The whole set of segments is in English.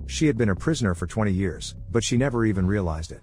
She had been a prisoner for 20 years, but she never even realized it.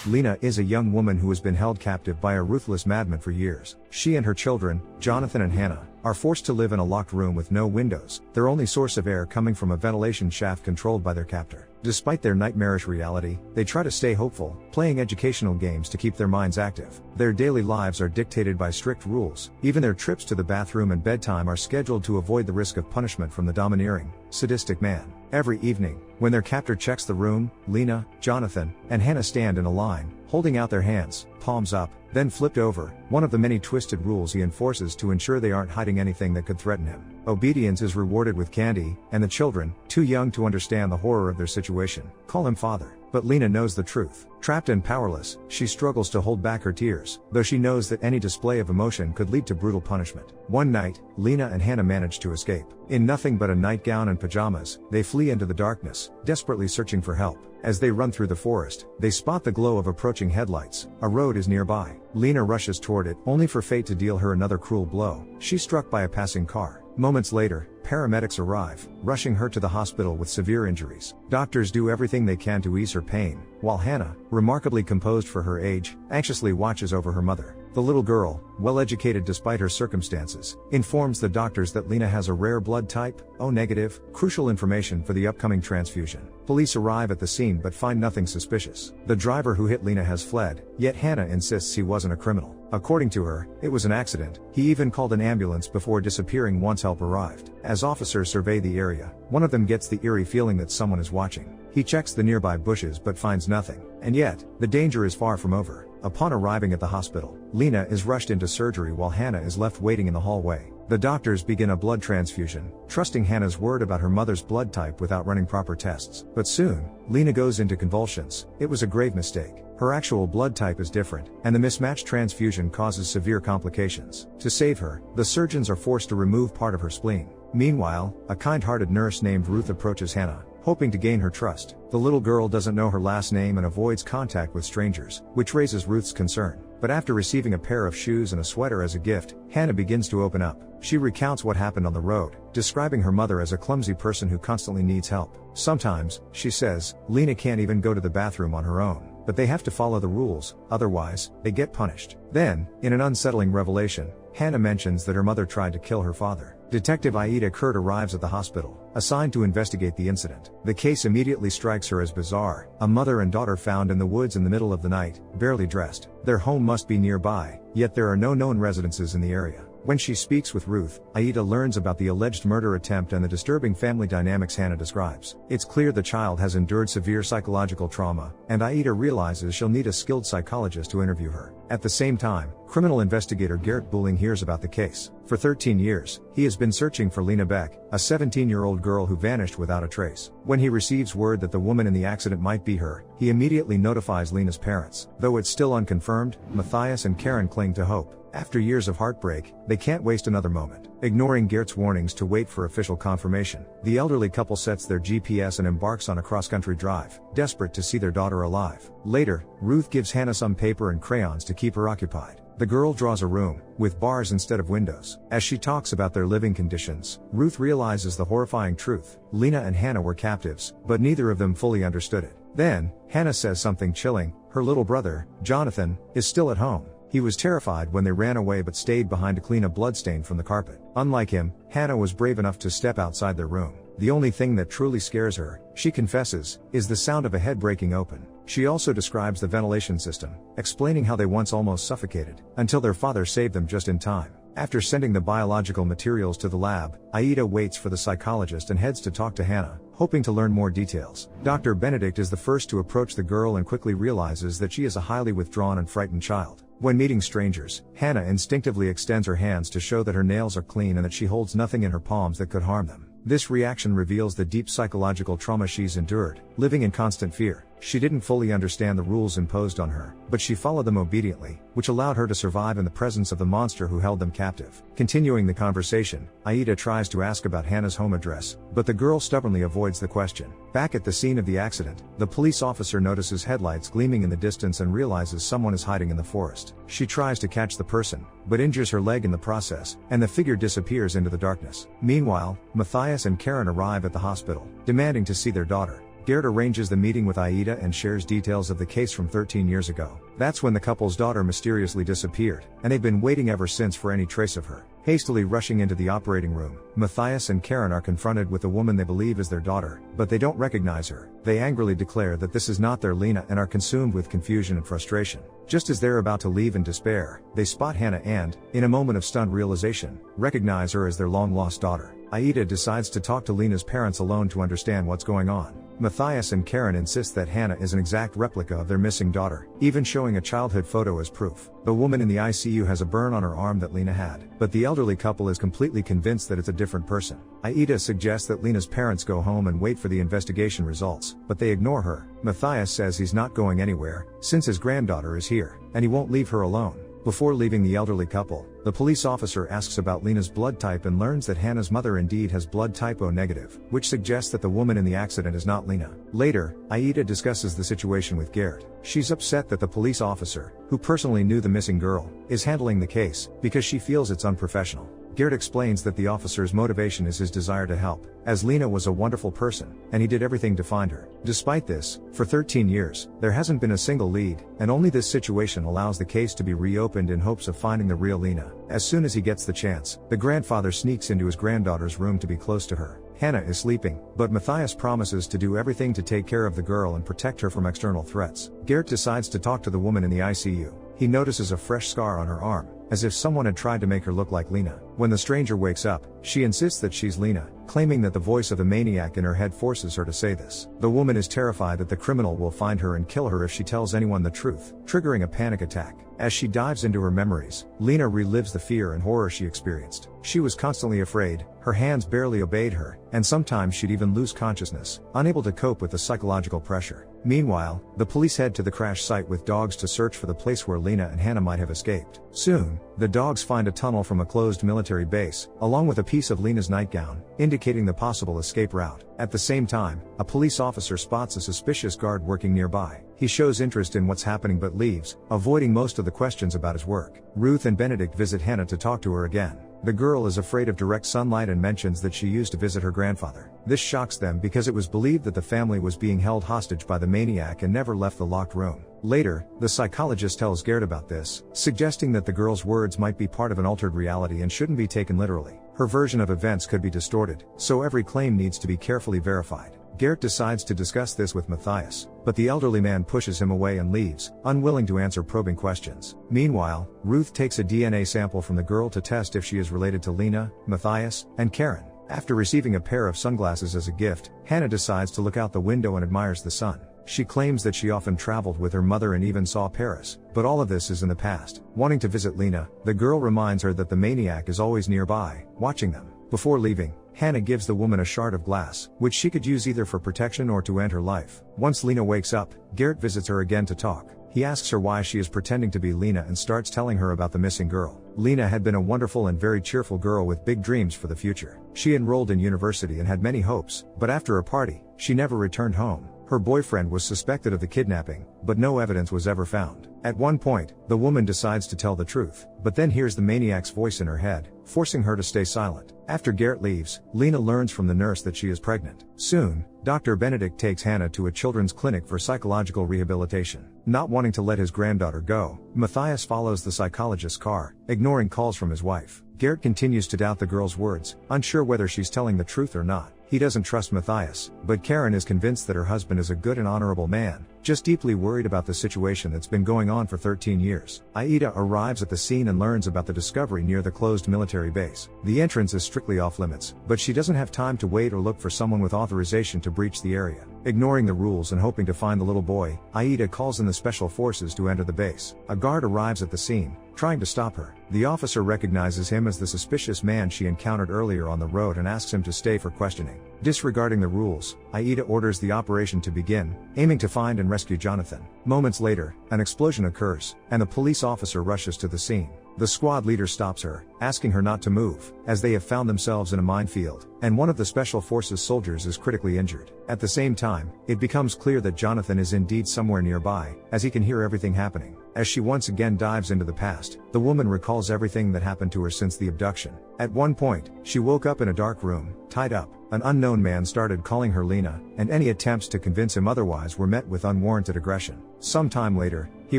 Lena is a young woman who has been held captive by a ruthless madman for years. She and her children, Jonathan and Hannah, are forced to live in a locked room with no windows, their only source of air coming from a ventilation shaft controlled by their captor. Despite their nightmarish reality, they try to stay hopeful, playing educational games to keep their minds active. Their daily lives are dictated by strict rules. Even their trips to the bathroom and bedtime are scheduled to avoid the risk of punishment from the domineering, sadistic man. Every evening, when their captor checks the room, Lena, Jonathan, and Hannah stand in a line, holding out their hands, palms up, then flipped over, one of the many twisted rules he enforces to ensure they aren't hiding anything that could threaten him. Obedience is rewarded with candy, and the children, too young to understand the horror of their situation, call him father. But Lena knows the truth. Trapped and powerless, she struggles to hold back her tears, though she knows that any display of emotion could lead to brutal punishment. One night, Lena and Hannah manage to escape. In nothing but a nightgown and pajamas, they flee into the darkness, desperately searching for help. As they run through the forest, they spot the glow of approaching headlights. A road is nearby. Lena rushes toward it, only for fate to deal her another cruel blow. She's struck by a passing car. Moments later, paramedics arrive, rushing her to the hospital with severe injuries. Doctors do everything they can to ease her pain, while Hannah, remarkably composed for her age, anxiously watches over her mother. The little girl, well educated despite her circumstances, informs the doctors that Lena has a rare blood type, O negative, crucial information for the upcoming transfusion. Police arrive at the scene but find nothing suspicious. The driver who hit Lena has fled, yet Hannah insists he wasn't a criminal. According to her, it was an accident. He even called an ambulance before disappearing once help arrived. As officers survey the area, one of them gets the eerie feeling that someone is watching. He checks the nearby bushes but finds nothing. And yet, the danger is far from over. Upon arriving at the hospital, Lena is rushed into surgery while Hannah is left waiting in the hallway. The doctors begin a blood transfusion, trusting Hannah's word about her mother's blood type without running proper tests. But soon, Lena goes into convulsions. It was a grave mistake. Her actual blood type is different, and the mismatched transfusion causes severe complications. To save her, the surgeons are forced to remove part of her spleen. Meanwhile, a kind-hearted nurse named Ruth approaches Hannah, hoping to gain her trust. The little girl doesn't know her last name and avoids contact with strangers, which raises Ruth's concern. But after receiving a pair of shoes and a sweater as a gift, Hannah begins to open up. She recounts what happened on the road, describing her mother as a clumsy person who constantly needs help. Sometimes, she says, Lena can't even go to the bathroom on her own, but they have to follow the rules, otherwise, they get punished. Then, in an unsettling revelation, Hannah mentions that her mother tried to kill her father. Detective Aida Kurt arrives at the hospital, assigned to investigate the incident. The case immediately strikes her as bizarre. A mother and daughter found in the woods in the middle of the night, barely dressed. Their home must be nearby, yet there are no known residences in the area. When she speaks with Ruth, Aida learns about the alleged murder attempt and the disturbing family dynamics Hannah describes. It's clear the child has endured severe psychological trauma, and Aida realizes she'll need a skilled psychologist to interview her. At the same time, criminal investigator Garrett Bouling hears about the case. For 13 years, he has been searching for Lena Beck, a 17-year-old girl who vanished without a trace. When he receives word that the woman in the accident might be her, he immediately notifies Lena's parents. Though it's still unconfirmed, Matthias and Karen cling to hope. After years of heartbreak, they can't waste another moment. Ignoring Garrett's warnings to wait for official confirmation, the elderly couple sets their GPS and embarks on a cross-country drive, desperate to see their daughter alive. Later, Ruth gives Hannah some paper and crayons to keep her occupied. The girl draws a room, with bars instead of windows. As she talks about their living conditions, Ruth realizes the horrifying truth. Lena and Hannah were captives, but neither of them fully understood it. Then, Hannah says something chilling. Her little brother, Jonathan, is still at home. He was terrified when they ran away but stayed behind to clean a bloodstain from the carpet. Unlike him, Hannah was brave enough to step outside their room. The only thing that truly scares her, she confesses, is the sound of a head breaking open. She also describes the ventilation system, explaining how they once almost suffocated, until their father saved them just in time. After sending the biological materials to the lab, Aida waits for the psychologist and heads to talk to Hannah, hoping to learn more details. Dr. Benedict is the first to approach the girl and quickly realizes that she is a highly withdrawn and frightened child. When meeting strangers, Hannah instinctively extends her hands to show that her nails are clean and that she holds nothing in her palms that could harm them. This reaction reveals the deep psychological trauma she's endured, living in constant fear. She didn't fully understand the rules imposed on her, but she followed them obediently, which allowed her to survive in the presence of the monster who held them captive. Continuing the conversation, Aida tries to ask about Hannah's home address, but the girl stubbornly avoids the question. Back at the scene of the accident, the police officer notices headlights gleaming in the distance and realizes someone is hiding in the forest. She tries to catch the person, but injures her leg in the process, and the figure disappears into the darkness. Meanwhile, Matthias and Karen arrive at the hospital, demanding to see their daughter. Gert arranges the meeting with Aida and shares details of the case from 13 years ago. That's when the couple's daughter mysteriously disappeared, and they've been waiting ever since for any trace of her. Hastily rushing into the operating room, Matthias and Karen are confronted with the woman they believe is their daughter, but they don't recognize her. They angrily declare that this is not their Lena and are consumed with confusion and frustration. Just as they're about to leave in despair, they spot Hannah and, in a moment of stunned realization, recognize her as their long-lost daughter. Aida decides to talk to Lena's parents alone to understand what's going on. Matthias and Karen insist that Hannah is an exact replica of their missing daughter, even showing a childhood photo as proof. The woman in the ICU has a burn on her arm that Lena had, but the elderly couple is completely convinced that it's a different person. Aida suggests that Lena's parents go home and wait for the investigation results, but they ignore her. Matthias says he's not going anywhere, since his granddaughter is here, and he won't leave her alone. Before leaving the elderly couple, the police officer asks about Lena's blood type and learns that Hannah's mother indeed has blood type O negative, which suggests that the woman in the accident is not Lena. Later, Aida discusses the situation with Gert. She's upset that the police officer, who personally knew the missing girl, is handling the case, because she feels it's unprofessional. Gert explains that the officer's motivation is his desire to help, as Lena was a wonderful person, and he did everything to find her. Despite this, for 13 years, there hasn't been a single lead, and only this situation allows the case to be reopened in hopes of finding the real Lena. As soon as he gets the chance, the grandfather sneaks into his granddaughter's room to be close to her. Hannah is sleeping, but Matthias promises to do everything to take care of the girl and protect her from external threats. Gert decides to talk to the woman in the ICU. He notices a fresh scar on her arm, as if someone had tried to make her look like Lena. When the stranger wakes up, she insists that she's Lena, claiming that the voice of the maniac in her head forces her to say this. The woman is terrified that the criminal will find her and kill her if she tells anyone the truth, triggering a panic attack. As she dives into her memories, Lena relives the fear and horror she experienced. She was constantly afraid, her hands barely obeyed her, and sometimes she'd even lose consciousness, unable to cope with the psychological pressure. Meanwhile, the police head to the crash site with dogs to search for the place where Lena and Hannah might have escaped. Soon, the dogs find a tunnel from a closed military base, along with a piece of Lena's nightgown, indicating the possible escape route. At the same time, a police officer spots a suspicious guard working nearby. He shows interest in what's happening but leaves, avoiding most of the questions about his work. Ruth and Benedict visit Hannah to talk to her again. The girl is afraid of direct sunlight and mentions that she used to visit her grandfather. This shocks them because it was believed that the family was being held hostage by the maniac and never left the locked room. Later, the psychologist tells Gert about this, suggesting that the girl's words might be part of an altered reality and shouldn't be taken literally. Her version of events could be distorted, so every claim needs to be carefully verified. Gert decides to discuss this with Matthias, but the elderly man pushes him away and leaves, unwilling to answer probing questions. Meanwhile, Ruth takes a DNA sample from the girl to test if she is related to Lena, Matthias, and Karen. After receiving a pair of sunglasses as a gift, Hannah decides to look out the window and admires the sun. She claims that she often traveled with her mother and even saw Paris, but all of this is in the past. Wanting to visit Lena, the girl reminds her that the maniac is always nearby, watching them. Before leaving, Hannah gives the woman a shard of glass, which she could use either for protection or to end her life. Once Lena wakes up, Gert visits her again to talk. He asks her why she is pretending to be Lena and starts telling her about the missing girl. Lena had been a wonderful and very cheerful girl with big dreams for the future. She enrolled in university and had many hopes, but after a party, she never returned home. Her boyfriend was suspected of the kidnapping, but no evidence was ever found. At one point, the woman decides to tell the truth, but then hears the maniac's voice in her head, forcing her to stay silent. After Gert leaves, Lena learns from the nurse that she is pregnant. Soon, Dr. Benedict takes Hannah to a children's clinic for psychological rehabilitation. Not wanting to let his granddaughter go, Matthias follows the psychologist's car, ignoring calls from his wife. Gert continues to doubt the girl's words, unsure whether she's telling the truth or not. He doesn't trust Matthias, but Karen is convinced that her husband is a good and honorable man, just deeply worried about the situation that's been going on for 13 years. Aida arrives at the scene and learns about the discovery near the closed military base. The entrance is strictly off limits, but she doesn't have time to wait or look for someone with authorization to breach the area. Ignoring the rules and hoping to find the little boy, Aida calls in the special forces to enter the base. A guard arrives at the scene, trying to stop her. The officer recognizes him as the suspicious man she encountered earlier on the road and asks him to stay for questioning. Disregarding the rules, Aida orders the operation to begin, aiming to find and rescue Jonathan. Moments later, an explosion occurs, and the police officer rushes to the scene. The squad leader stops her, asking her not to move, as they have found themselves in a minefield, and one of the special forces soldiers is critically injured. At the same time, it becomes clear that Jonathan is indeed somewhere nearby, as he can hear everything happening. As she once again dives into the past, the woman recalls everything that happened to her since the abduction. At one point, she woke up in a dark room, tied up. An unknown man started calling her Lena, and any attempts to convince him otherwise were met with unwarranted aggression. Some time later, he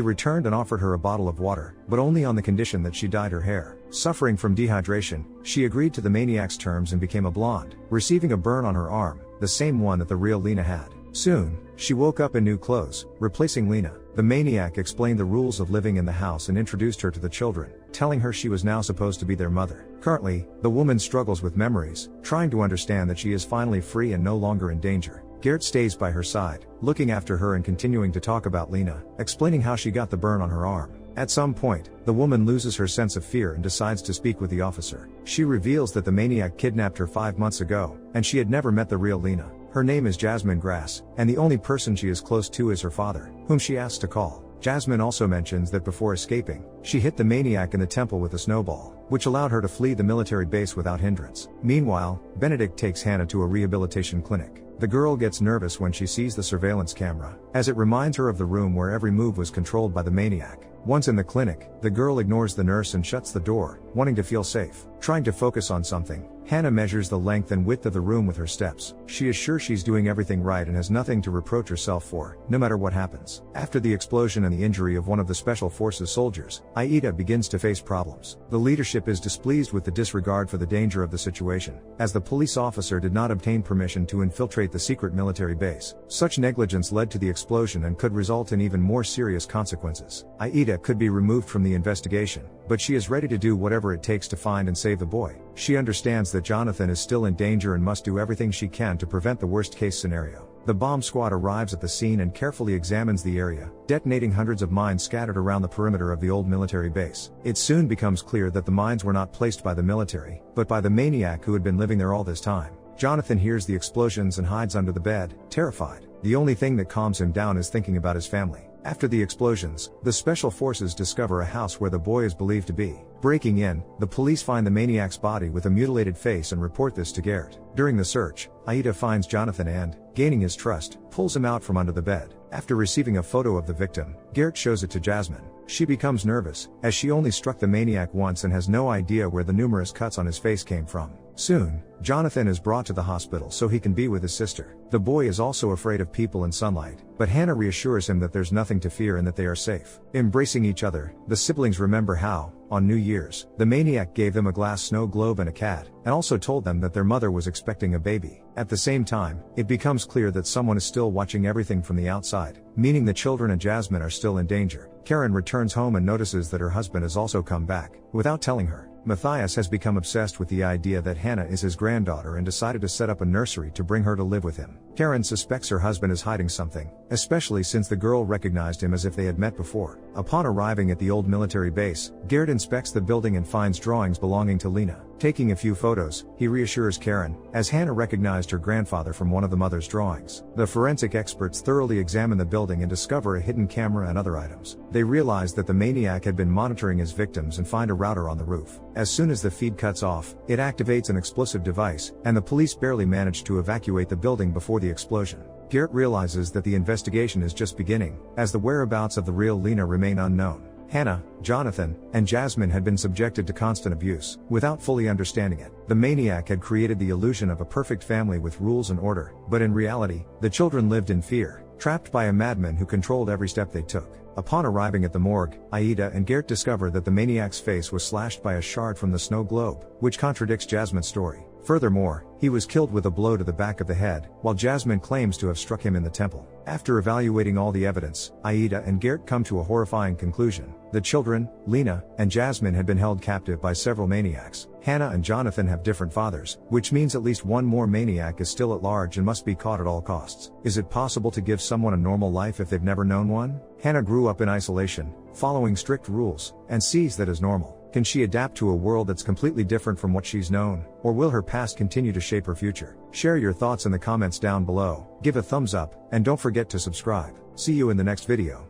returned and offered her a bottle of water, but only on the condition that she dyed her hair. Suffering from dehydration, she agreed to the maniac's terms and became a blonde, receiving a burn on her arm, the same one that the real Lena had. Soon, she woke up in new clothes, replacing Lena. The maniac explained the rules of living in the house and introduced her to the children, telling her she was now supposed to be their mother. Currently, the woman struggles with memories, trying to understand that she is finally free and no longer in danger. Gert stays by her side, looking after her and continuing to talk about Lena, explaining how she got the burn on her arm. At some point, the woman loses her sense of fear and decides to speak with the officer. She reveals that the maniac kidnapped her 5 months ago, and she had never met the real Lena. Her name is Jasmine Grass, and the only person she is close to is her father, whom she asks to call. Jasmine also mentions that before escaping, she hit the maniac in the temple with a snowball, which allowed her to flee the military base without hindrance. Meanwhile, Benedict takes Hannah to a rehabilitation clinic. The girl gets nervous when she sees the surveillance camera, as it reminds her of the room where every move was controlled by the maniac. Once in the clinic, the girl ignores the nurse and shuts the door, wanting to feel safe. Trying to focus on something, Hannah measures the length and width of the room with her steps. She is sure she's doing everything right and has nothing to reproach herself for, no matter what happens. After the explosion and the injury of one of the special forces soldiers, Aida begins to face problems. The leadership is displeased with the disregard for the danger of the situation, as the police officer did not obtain permission to infiltrate the secret military base. Such negligence led to the explosion and could result in even more serious consequences. Aida could be removed from the investigation, but she is ready to do whatever it takes to find and save the boy. She understands that Jonathan is still in danger and must do everything she can to prevent the worst-case scenario. The bomb squad arrives at the scene and carefully examines the area, detonating hundreds of mines scattered around the perimeter of the old military base. It soon becomes clear that the mines were not placed by the military, but by the maniac who had been living there all this time. Jonathan hears the explosions and hides under the bed, terrified. The only thing that calms him down is thinking about his family. After the explosions, the special forces discover a house where the boy is believed to be. Breaking in, the police find the maniac's body with a mutilated face and report this to Gert. During the search, Aida finds Jonathan and, gaining his trust, pulls him out from under the bed. After receiving a photo of the victim, Gert shows it to Jasmine. She becomes nervous, as she only struck the maniac once and has no idea where the numerous cuts on his face came from. Soon, Jonathan is brought to the hospital so he can be with his sister. The boy is also afraid of people and sunlight, but Hannah reassures him that there's nothing to fear and that they are safe. Embracing each other, the siblings remember how, on New Year's, the maniac gave them a glass snow globe and a cat, and also told them that their mother was expecting a baby. At the same time, it becomes clear that someone is still watching everything from the outside, meaning the children and Jasmine are still in danger. Karen returns home and notices that her husband has also come back, without telling her. Matthias has become obsessed with the idea that Hannah is his granddaughter and decided to set up a nursery to bring her to live with him. Karen suspects her husband is hiding something, especially since the girl recognized him as if they had met before. Upon arriving at the old military base, Gert inspects the building and finds drawings belonging to Lena. Taking a few photos, he reassures Karen, as Hannah recognized her grandfather from one of the mother's drawings. The forensic experts thoroughly examine the building and discover a hidden camera and other items. They realize that the maniac had been monitoring his victims and find a router on the roof. As soon as the feed cuts off, it activates an explosive device, and the police barely manage to evacuate the building before the explosion. Gert realizes that the investigation is just beginning, as the whereabouts of the real Lena remain unknown. Hannah, Jonathan, and Jasmine had been subjected to constant abuse, without fully understanding it. The maniac had created the illusion of a perfect family with rules and order, but in reality, the children lived in fear, trapped by a madman who controlled every step they took. Upon arriving at the morgue, Aida and Gert discover that the maniac's face was slashed by a shard from the snow globe, which contradicts Jasmine's story. Furthermore, he was killed with a blow to the back of the head, while Jasmine claims to have struck him in the temple. After evaluating all the evidence, Aida and Gert come to a horrifying conclusion. The children, Lena and Jasmine, had been held captive by several maniacs. Hannah and Jonathan have different fathers, which means at least one more maniac is still at large and must be caught at all costs. Is it possible to give someone a normal life if they've never known one? Hannah grew up in isolation, following strict rules, and sees that as normal. Can she adapt to a world that's completely different from what she's known, or will her past continue to shape her future? Share your thoughts in the comments down below, give a thumbs up, and don't forget to subscribe. See you in the next video.